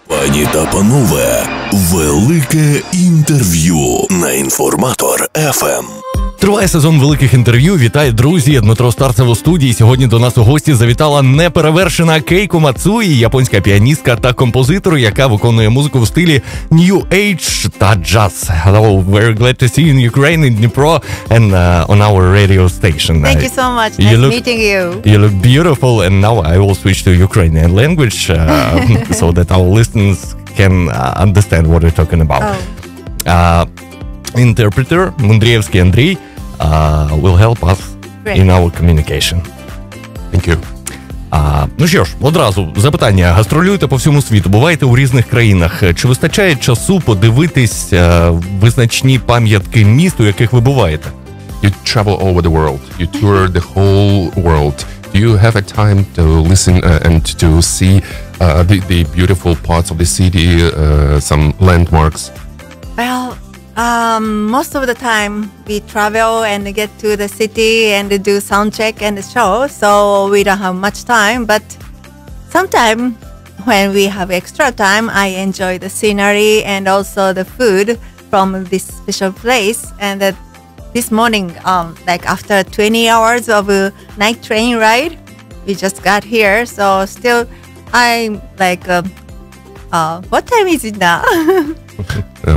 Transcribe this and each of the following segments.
Пані та панове, велике інтерв'ю на Інформатор FM. Триває сезон великих інтерв'ю. Вітаю, друзі! Дмитро Старцев у студії. Сьогодні до нас у гості завітала неперевершена Кейко Мацуи, японська піаністка та композитор, яка виконує музику в стилі New Age та джаз. Hello, very glad to see you in Ukraine, in Dnipro, and on our radio station. Thank you so much. Nice meeting you. You look beautiful, and now I will switch to Ukrainian language so that our listeners can understand what we're talking about. Interpreter Mundraevsky Andrei will help us in our communication. Thank you. Ну що ж, одразу запитання. Гастролюєте по всьому світу, буваєте у різних країнах. Чи вистачає часу подивитись визначні пам'ятки міст, у яких ви буваєте? You travel all over the world. You tour the whole world. Do you have a time to listen and to see the beautiful parts of the city, some landmarks? Well, most of the time we travel and get to the city and do sound check and the show, so we don't have much time. But sometimes when we have extra time, I enjoy the scenery and also the food from this special place. And this morning, like after 20 hours of a night train ride, we just got here. So still, I'm like, what time is it now?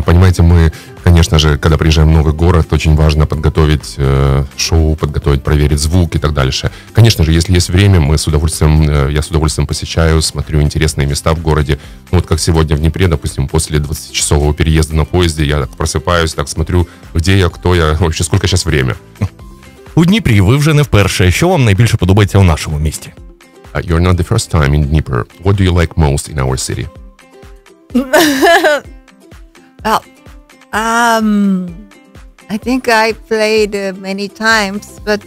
Понимаете, мы, конечно же, когда приезжаем в новый город, очень важно подготовить шоу, проверить звук и так дальше. Конечно же, если есть время, я с удовольствием посещаю, смотрю интересные места в городе. Ну, вот как сегодня в Днепре, допустим, после 20-часового переезда на поезде, я так просыпаюсь, так смотрю, где я, кто я, вообще сколько сейчас время. У Дніпрі ви вже не вперше. Що вам найбільше подобається у нашому місті? You're not the first time in Dnipro. What do you like most in our city? Well, I think I played many times, but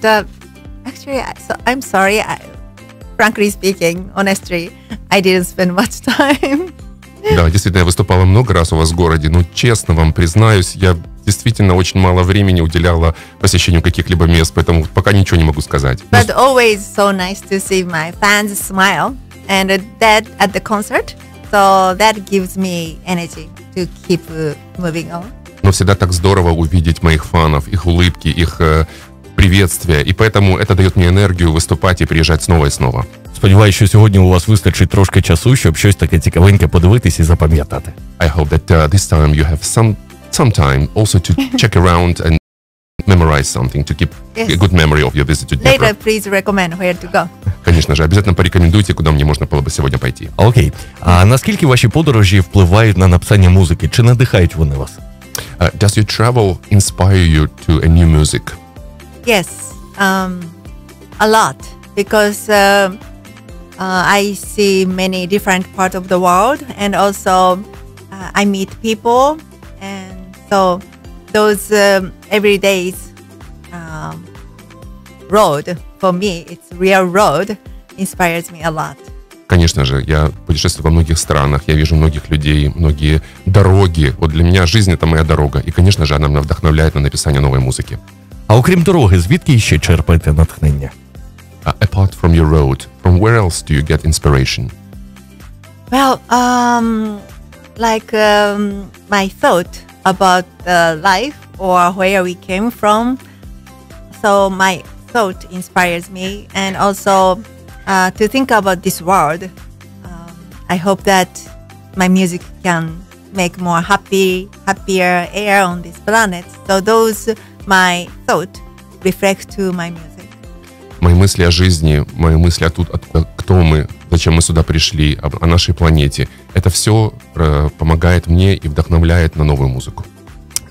actually, I'm sorry. Frankly speaking, honestly, I didn't spend much time. Да, действительно, я выступала много раз у вас в городе, но честно вам признаюсь, я действительно очень мало времени уделяла посещению каких-либо мест, поэтому пока ничего не могу сказать. But always so nice to see my fans smile, and that at the concert, so that gives me energy to keep moving on. Но всегда так здорово увидеть моих фанов, их улыбки, их приветствия, и поэтому это дает мне энергию выступать и приезжать снова и снова. Сподіваюсь, що сьогодні у вас вистачить трошки часу, щоб щось таке цікавеньке подивитись і запам'ятати. I hope that this time you have some time also to check around and memorize something, to keep a good memory of your visit to Dnipro. Later, please recommend where to go. Конечно же, обязательно порекомендуйте, куда мне можно было бы сегодня пойти. Окей. А наскільки ваші подорожі впливають на написання музики? Чи надихають вони вас? Does your travel inspire you to a new music? Yes, a lot, because I see many different parts of the world, and also I meet people, and so those everyday's road for me, it's real road, inspires me a lot. Конечно же, я путешествую во многих странах, я вижу многих людей, многие дороги. Вот для меня жизнь — это моя дорога. И, конечно же, она меня вдохновляет на написание новой музыки. А окрім дороги, звідки ще черпаєте натхнення? Apart from your road, from where else do you get inspiration? Well, my thought about life or where we came from. So my thought inspires me, and also to think about this world. I hope that my music can make more happier air on this planet. So those my thought reflect to my music. Мои мысли о жизни, мои мысли кто мы, зачем мы сюда пришли, о нашей планете. Это все помогает мне и вдохновляет на новую музыку.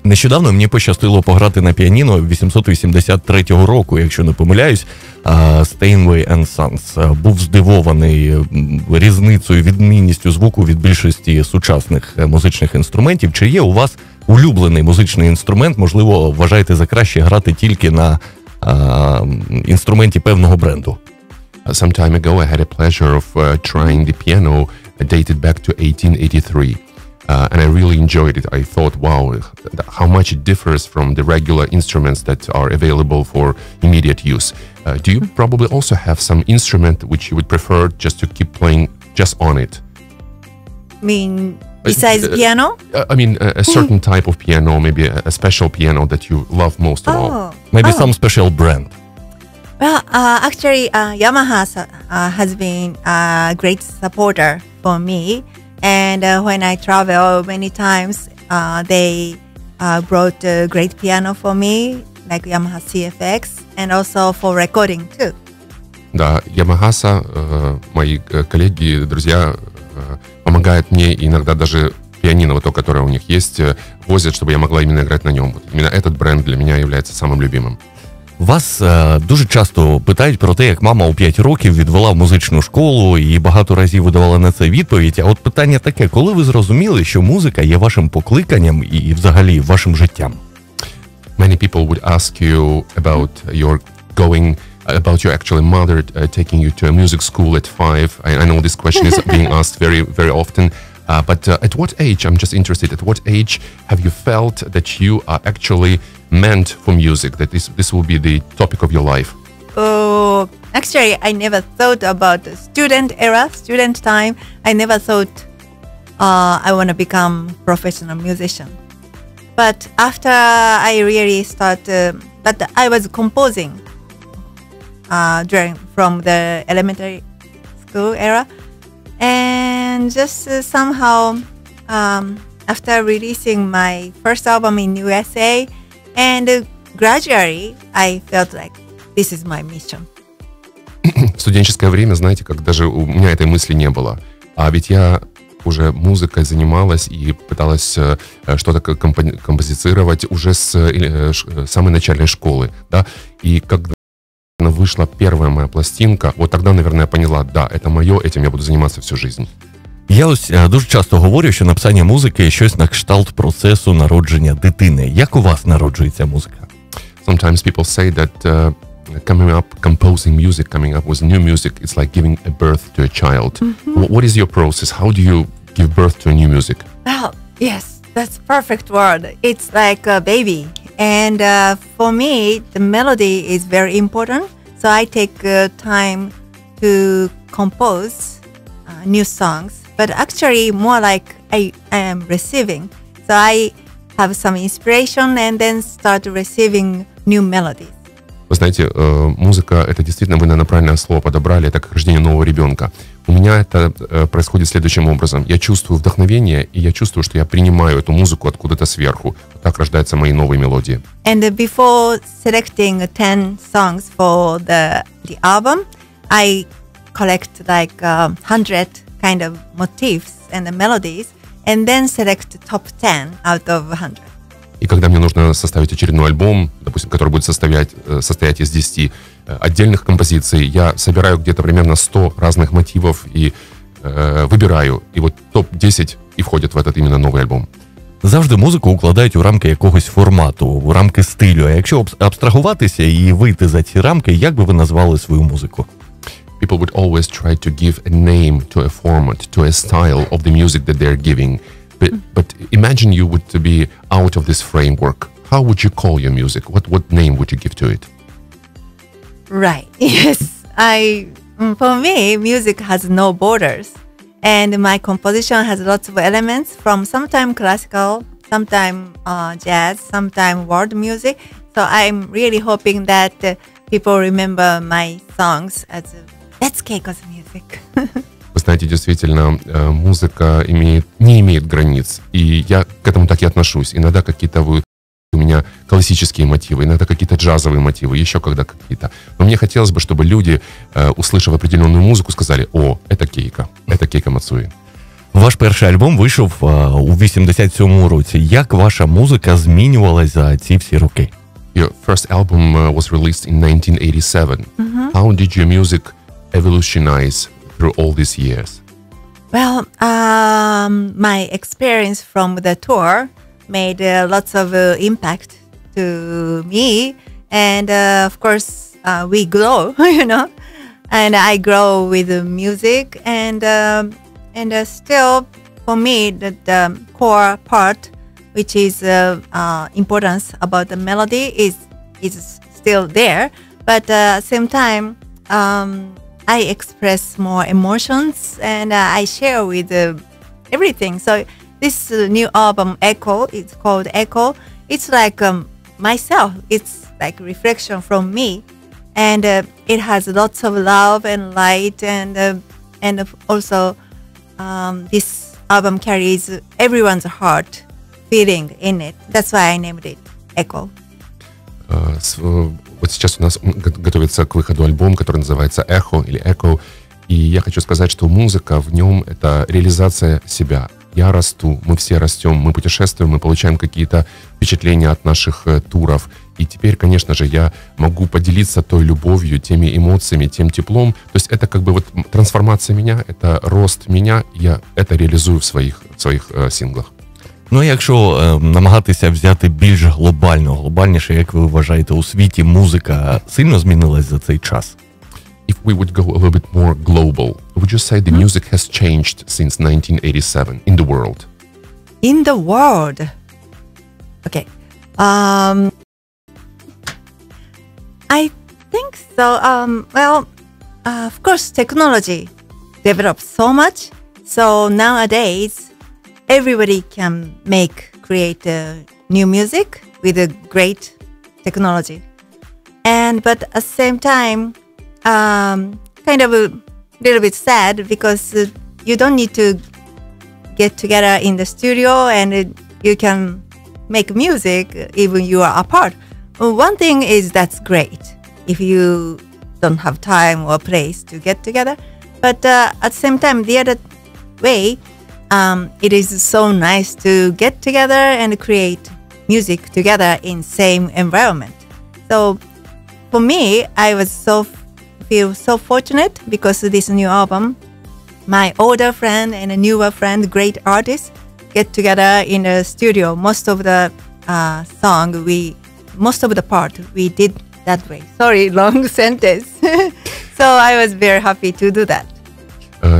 Нещодавно мені пощастило пограти на піаніно 883 року, якщо не помиляюсь, Steinway & Sons. Був здивований різницею, відмінністю звуку від більшості сучасних музичних інструментів. Чи є у вас улюблений музичний інструмент? Можливо, вважаєте за краще грати тільки на інструменті певного бренду? Some time ago I had a pleasure of trying the piano dated back to 1883. And I really enjoyed it. I thought, wow, how much it differs from the regular instruments that are available for immediate use. Do you probably also have some instrument which you would prefer just to keep playing just on it? mean besides piano? I mean, a certain type of piano, maybe a special piano that you love most of all. Maybe some special brand. Well, actually, Yamaha has been a great supporter for me. And when I travel many times, they brought a great piano for me, like Yamaha CFX, and also for recording too. Да, Yamaha, мои коллеги, друзья, помогают мне, и иногда даже пианино, вот то, которое у них есть, возят, чтобы я могла именно играть на нем. Вот именно этот бренд для меня является самым любимым. Вас дуже часто питають про те, як мама у 5 років відвела в музичну школу і багато разів видавала на це відповідь. А от питання таке, коли ви зрозуміли, що музика є вашим покликанням і взагалі вашим життям? Many people would ask you about your actual mother taking you to a music school at 5. I know this question is being asked very, very often. But at what age, I'm just interested, at what age have you felt that you are actually meant for music, that this will be the topic of your life? Oh, actually, I never thought about the student time. I never thought I want to become professional musician. But after I really but I was composing from the elementary school era. And just somehow, after releasing my first album in USA, and gradually I felt like this is my mission. В студенческое время, знаете, как даже у меня этой мысли не было. А ведь я уже музыкой занималась и пыталась что-то композицировать уже с самой начальной школы, да. И когда вышла первая моя пластинка, вот тогда, наверное, я поняла, да, это мое, этим я буду заниматься всю жизнь. Я ось дуже часто говорю, що написання музики – щось на кшталт процесу народження дитини. Як у вас народжується музика? Sometimes people say that composing music, coming up with new music, it's like giving a birth to a child. What is your process? How do you give birth to a new music? Well, yes, that's perfect word. It's like a baby. And for me, the melody is very important. So I take time to compose new songs. But actually, more like I am receiving. So I have some inspiration and then start receiving new melodies. Вы знаете, музыка — это действительно, вы, наверное, правильное слово подобрали, это как рождение нового ребенка. У меня это происходит следующим образом. Я чувствую вдохновение, и я чувствую, что я принимаю эту музыку откуда-то сверху. Так рождаются мои новые мелодии. And before selecting 10 songs for the album, I collect like 100 kind of motifs and the melodies, and then select top 10 out of 100. И когда мне нужно составить очередной альбом, допустим, который будет состоять из 10 отдельных композиций, я собираю где-то примерно 100 разных мотивов и вибираю. І от топ-10 і входять в этот именно новий альбом. Завжди музику укладають у рамки якогось формату, у рамки стилю. А якщо абстрагуватися і вийти за ці рамки, як би ви назвали свою музику? People would always try to give a name to a format, to a style of the music that they're giving. But imagine you would be out of this framework. How would you call your music? What name would you give to it? Right. Yes. For me, music has no borders. And my composition has lots of elements from sometimes classical, sometimes jazz, sometimes world music. So I'm really hoping that people remember my songs as that's Keiko's music. Вы знаете, действительно, музыка не имеет границ. И я к этому так и отношусь. Иногда какие-то у меня классические мотивы, иногда какие-то джазовые мотивы, еще когда какие-то. Но мне хотелось бы, чтобы люди, услышав определенную музыку, сказали: «О, это Кейко, это Keiko Matsui». Ваш перший альбом вийшов у 87-му році. Як ваша музика змінювалась за ці всі роки? Your first album was released in 1987. How did your music evolutionize through all these years? Well, my experience from the tour made lots of impact to me, and of course we grow, and I grow with the music, and still for me the core part, which is importance about the melody, is still there, but at the same time I express more emotions, and I share with everything. So this new album, Echo, it's called Echo. It's like myself. It's like reflection from me, and it has lots of love and light, and also this album carries everyone's heart feeling in it. That's why I named it Echo. Вот сейчас у нас готовится к выходу альбом, который называется «Эхо» или «Echo». И я хочу сказать, что музыка в нем — это реализация себя. Я расту, мы все растем, мы путешествуем, мы получаем какие-то впечатления от наших туров. И теперь, конечно же, я могу поделиться той любовью, теми эмоциями, тем теплом. То есть это как бы вот трансформация меня, это рост меня, я это реализую в своих синглах. Ну, якщо намагатися взяти більш глобальніше, як ви вважаєте, у світі музика сильно змінилась за цей час? If we would go a little bit more global, would you say the music has changed since 1987 in the world? In the world. Okay. I think so. Of course, technology develops so much. So nowadays, everybody can create new music with a great technology. But at the same time, kind of a little bit sad because you don't need to get together in the studio and you can make music even you are apart. One thing is that's great if you don't have time or place to get together. But at the same time, the other way, it is so nice to get together and create music together in same environment. So for me, I feel so fortunate because of this new album. My older friend and a newer friend, great artists, get together in a studio. Most of the part we did that way. Sorry, long sentence. So I was very happy to do that.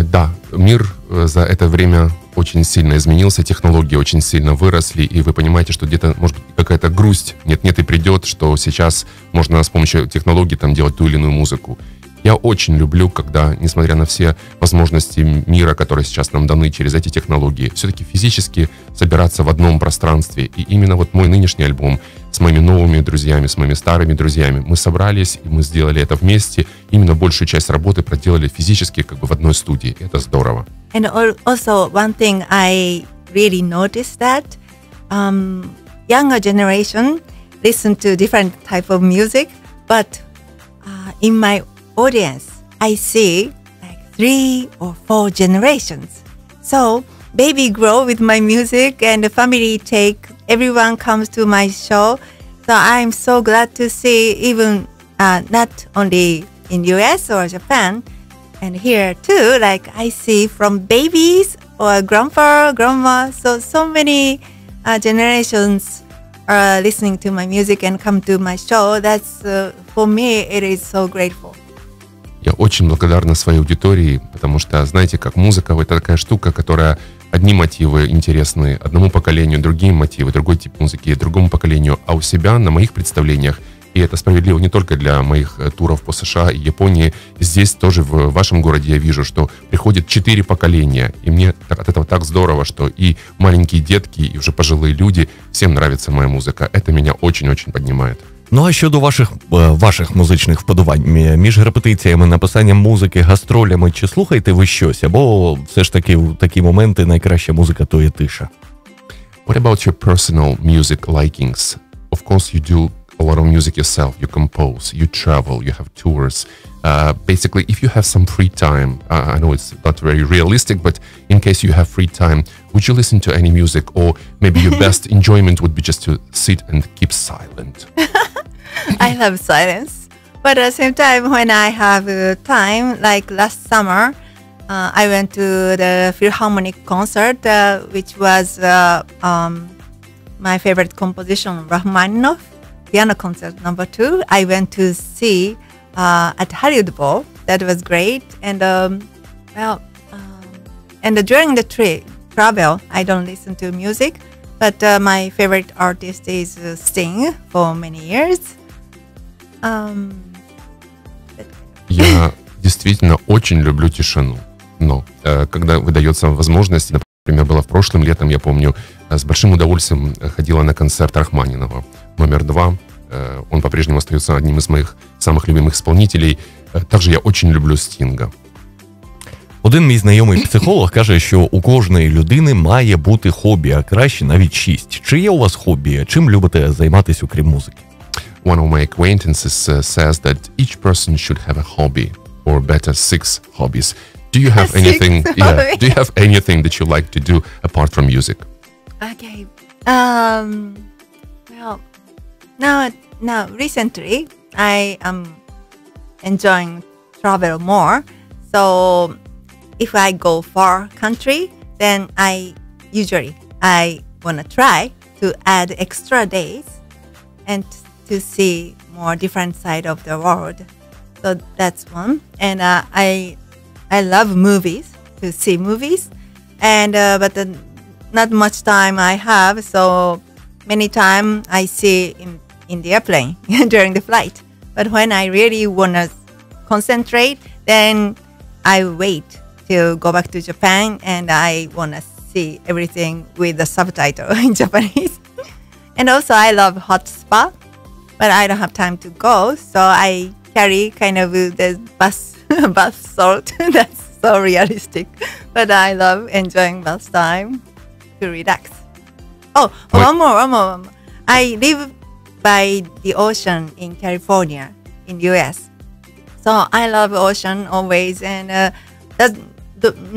Да, мир за это время очень сильно изменился, технологии очень сильно выросли, и вы понимаете, что где-то, может быть, какая-то грусть нет-нет и придет, что сейчас можно с помощью технологий там делать ту или иную музыку. Я очень люблю, когда, несмотря на все возможности мира, которые сейчас нам даны через эти технологии, все-таки физически собираться в одном пространстве. И именно вот мой нынешний альбом с моими новыми друзьями, с моими старыми друзьями, мы собрались, и мы сделали это вместе. Именно большую часть работы проделали физически, как бы в одной студии. Это здорово. And also one thing I really noticed that younger generation listen to different type of music, but in my audience, I see like 3 or 4 generations. So baby grow with my music and the family everyone comes to my show. So I'm so glad to see even not only in US or Japan and here too, like I see from babies or grandpa, grandma. So many generations are listening to my music and come to my show. That's for me, it is so grateful. Я очень благодарна своей аудитории, потому что, знаете, как музыка — это такая штука, которая одни мотивы интересны одному поколению, другие мотивы, другой тип музыки другому поколению, а у себя, на моих представлениях, и это справедливо не только для моих туров по США и Японии, здесь тоже в вашем городе я вижу, что приходит 4 поколения, и мне от этого так здорово, что и маленькие детки, и уже пожилые люди, всем нравится моя музыка. Это меня очень-очень поднимает. Ну а щодо ваших музичних вподобань, між репетиціями, написанням музики, гастролями, чи слухаєте ви щось? Або все ж таки в такі моменти найкраща музика то є тиша? What about your personal music likings? Of course you do a lot of music yourself, you compose, you travel, you have tours. Basically, if you have some free time, I know it's not very realistic, but in case you have free time, would you listen to any music, or maybe your best enjoyment would be just to sit and keep silent? I love silence, but at the same time, when I have time, like last summer, I went to the Philharmonic concert, which was my favorite composition, Rachmaninoff, Piano Concert No. 2. I went to see at Hollywood Bowl. That was great, and during the travel, I don't listen to music, but my favorite artist is Sting for many years. Я действительно очень люблю тишину, но когда выдается возможность Например, было в прошлым летом, я помню, с большим удовольствием ходила на концерт Рахманинова. Номер 2. Он по-прежнему остается одним из моих самых любимых исполнителей. Также я очень люблю Стінга. Один мій знайомий психолог каже, що у кожної людини має бути хобі, а краще навіть 6. Чи є у вас хобі? Чим любите займатися, окрім музики? One of my acquaintances says that each person should have a hobby, or better, 6 hobbies. Do you have anything? Yeah. Do you have anything that you like to do apart from music? Okay. Well, now recently I am enjoying travel more. So if I go far country, then I want to try to add extra days and to see more different side of the world. So that's one. And I love movies, to see movies, and but not much time I have. So many time I see in the airplane during the flight. But when I really want to concentrate, then I wait to go back to Japan, and I want to see everything with the subtitle in Japanese. And also I love hot spa, but I don't have time to go, so I carry kind of the bath salt. That's so realistic, but I love enjoying bath time to relax. Oh, one more. I live by the ocean in California, in the US. So I love ocean always, and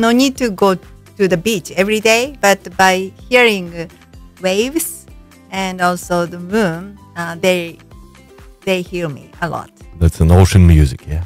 no need to go to the beach every day, but by hearing waves and also the moon, they heal me a lot. That's an ocean music, yeah?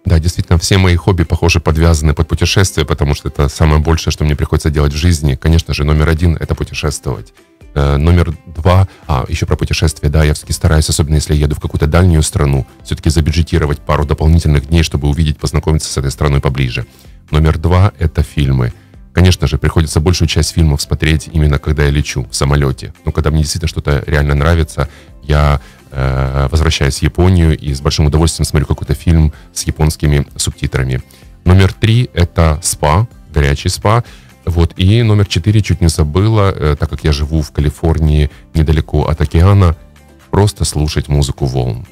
Да, действительно, все мои хобби, похоже, подвязаны под путешествия, потому что это самое большее, что мне приходится делать в жизни. Конечно же, номер 1 — это путешествовать. Номер 2, еще про путешествия, да, я все-таки стараюсь, особенно если я еду в какую-то дальнюю страну, все-таки забюджетировать пару дополнительных дней, чтобы увидеть, познакомиться с этой страной поближе. Номер 2 — это фильмы. Конечно же, приходится большую часть фильмов смотреть именно когда я лечу в самолете. Но когда мне действительно что-то реально нравится, я возвращаюсь в Японию и с большим удовольствием смотрю какой-то фильм с японскими субтитрами. Номер 3 — это спа, горячий спа. Вот. И номер 4 чуть не забыла, так как я живу в Калифорнии недалеко от океана, просто слушать музику волн.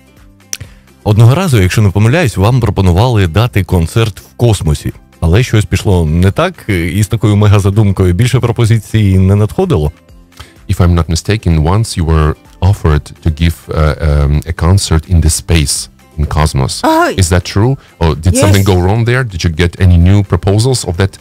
Одного разу, якщо не помиляюсь, вам пропонували дати концерт в космосі. Але щось пішло не так, і з такою мегазадумкою більше пропозицій не надходило? If I'm not mistaken, once you were offered to give a concert in the space, in cosmos. Oh, Is that true? Or did something go wrong there? Did you get any new proposals of that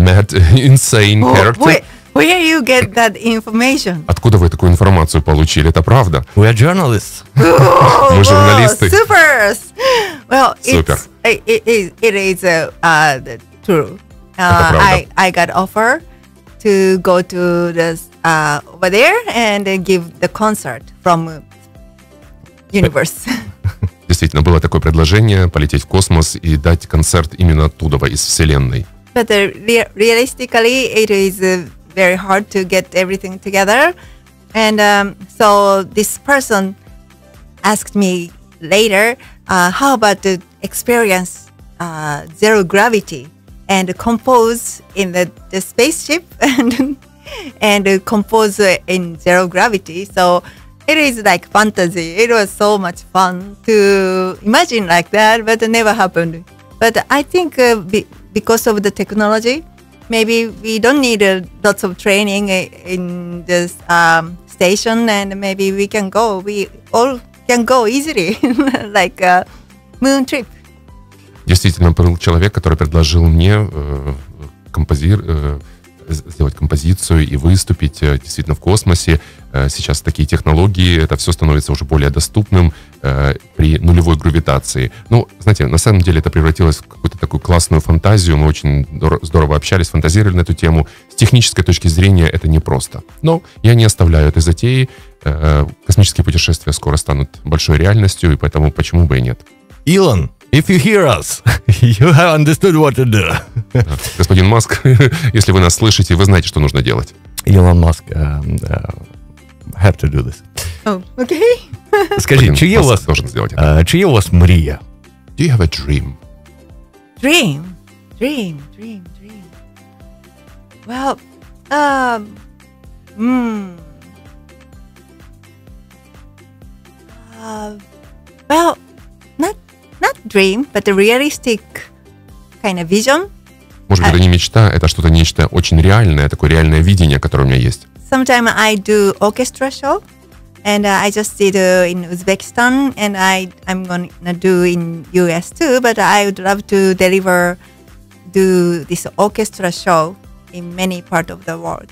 mad, insane character? Where you get that information? Откуда вы такую информацию получили? Это правда? We are journalists. Мы журналисты. Super! Well, Супер. it is true. Это правда. I got offer to go to the over there and give the concert from universe. Действительно, было такое предложение полететь в космос и дать концерт именно оттуда, из Вселенной. But realistically, it is very hard to get everything together. And so this person asked me later, how about the experience zero gravity and compose in the spaceship and compose in zero gravity. So it is like fantasy. It was so much fun to imagine like that, but it never happened. But I think because of the technology, maybe we don't need lots of training in this station, and maybe we can go. We all can go easily, like a moon trip. Действительно, был человек, который предложил мне сделать композицию и выступить действительно в космосе. Сейчас такие технологии, это все становится уже более доступным при нулевой гравитации. Ну, знаете, на самом деле это превратилось в какую-то такую классную фантазию. Мы очень здорово общались, фантазировали на эту тему. С технической точки зрения это непросто. Но я не оставляю этой затеи. Космические путешествия скоро станут большой реальностью, и поэтому почему бы и нет. Elon, if you hear us, you have understood what to do. Господин Маск, если вы нас слышите, вы знаете, что нужно делать. Elon Musk had to do this. Oh, okay. Скажіть, чи є у вас, должен сделать это. чи є у вас мрія? Do you have a dream? Dream. Well, um, mm, well, not dream, but a realistic kind of vision. Может быть, это не мечта, это что-то нечто очень реальное, такое реальное видение, которое у меня есть. Sometimes I do orchestra show, and I just did in Uzbekistan, and I'm gonna do in US too. But I would love to do this orchestra show in many parts of the world.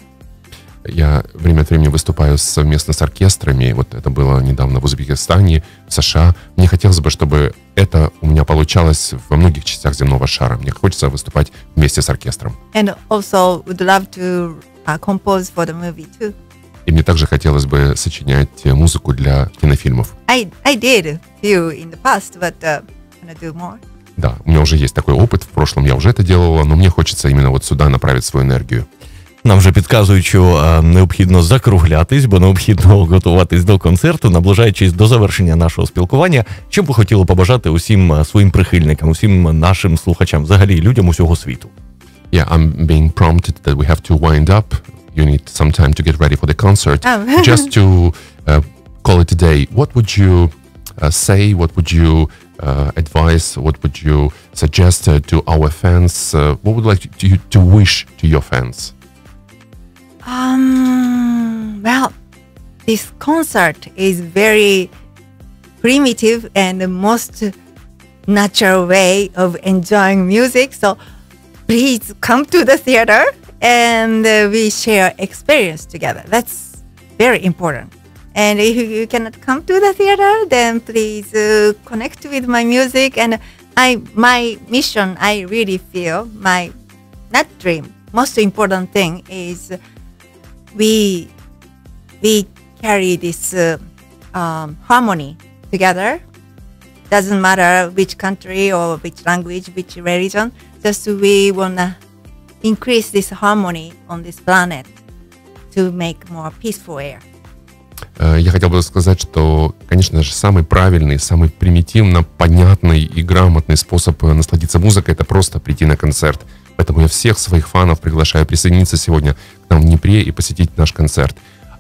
Я время от времени выступаю совместно с оркестрами. Вот это было недавно в Узбекистане, в США. Мне хотелось бы, чтобы это у меня получалось во многих частях земного шара. Мне хочется выступать вместе с оркестром. And also would love to compose for the movie too. И мне также хотелось бы сочинять музыку для кинофильмов. I did few in the past, but gonna do more. Да, у меня уже есть такой опыт. В прошлом я уже это делала, но мне хочется именно вот сюда направить свою энергию. Нам вже підказують, що необхідно закруглятись, бо необхідно готуватись до концерту, наближаючись до завершення нашого спілкування. Чим би хотіли побажати усім своїм прихильникам, усім нашим слухачам, взагалі людям усього світу? Yeah, I'm being prompted that we have to wind up. You need some time to get ready for the concert. Just to call it a day, what would you say? What would you advise? What would you suggest to our fans? What would like you to wish to your fans? Well, this concert is very primitive and the most natural way of enjoying music. So please come to the theater and we share experience together. That's very important. And if you cannot come to the theater, then please connect with my music. And my mission, I really feel, my not dream, most important thing is we carry this harmony together. Doesn't matter which country or which language, which religion. Just we wanna increase this harmony on this planet to make more peaceful air. Я хотел бы сказать, что, конечно же, самый правильный, самый примитивно понятный и грамотный способ насладиться музыкой — это просто прийти на концерт. Поэтому я всех своих фанов приглашаю присоединиться сегодня к нам в Днепре и посетить наш концерт.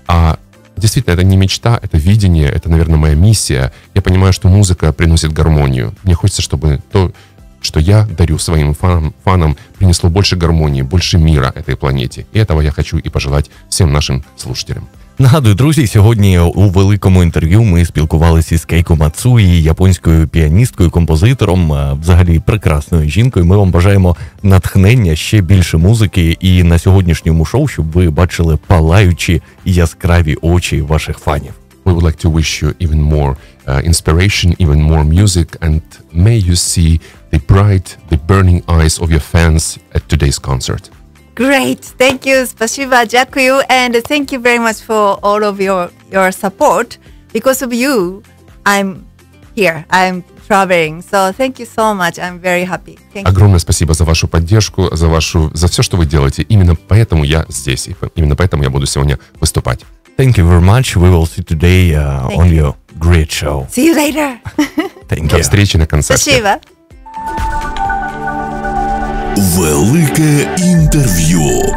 А действительно, это не мечта, это видение, это, наверное, моя миссия. Я понимаю, что музыка приносит гармонию. Мне хочется, чтобы то, что я дарю своим фанам, принесло больше гармонии, больше мира этой планете. И этого я хочу и пожелать всем нашим слушателям. Нагадую, друзі, сьогодні у великому інтерв'ю ми спілкувалися з Кейко Мацуї, японською піаністкою, композитором, взагалі прекрасною жінкою. Ми вам бажаємо натхнення, ще більше музики і на сьогоднішньому шоу, щоб ви бачили палаючі яскраві очі ваших фанів. We would like to wish you even more inspiration, even more music, and may you see the bright, the burning eyes of your fans at today's concert. Great, thank you, спасибо, дякую, and thank you very much for all of your support. Because of you, I'm here, I'm traveling, so thank you so much, I'm very happy. Thank you. Огромное спасибо за вашу поддержку, за все, что вы делаете. Именно поэтому я здесь, и именно поэтому я буду сегодня выступать. Thank you very much. We will see today on your great show. See you later. Thank you. До встречи на концерте. Спасибо. Велике інтерв'ю.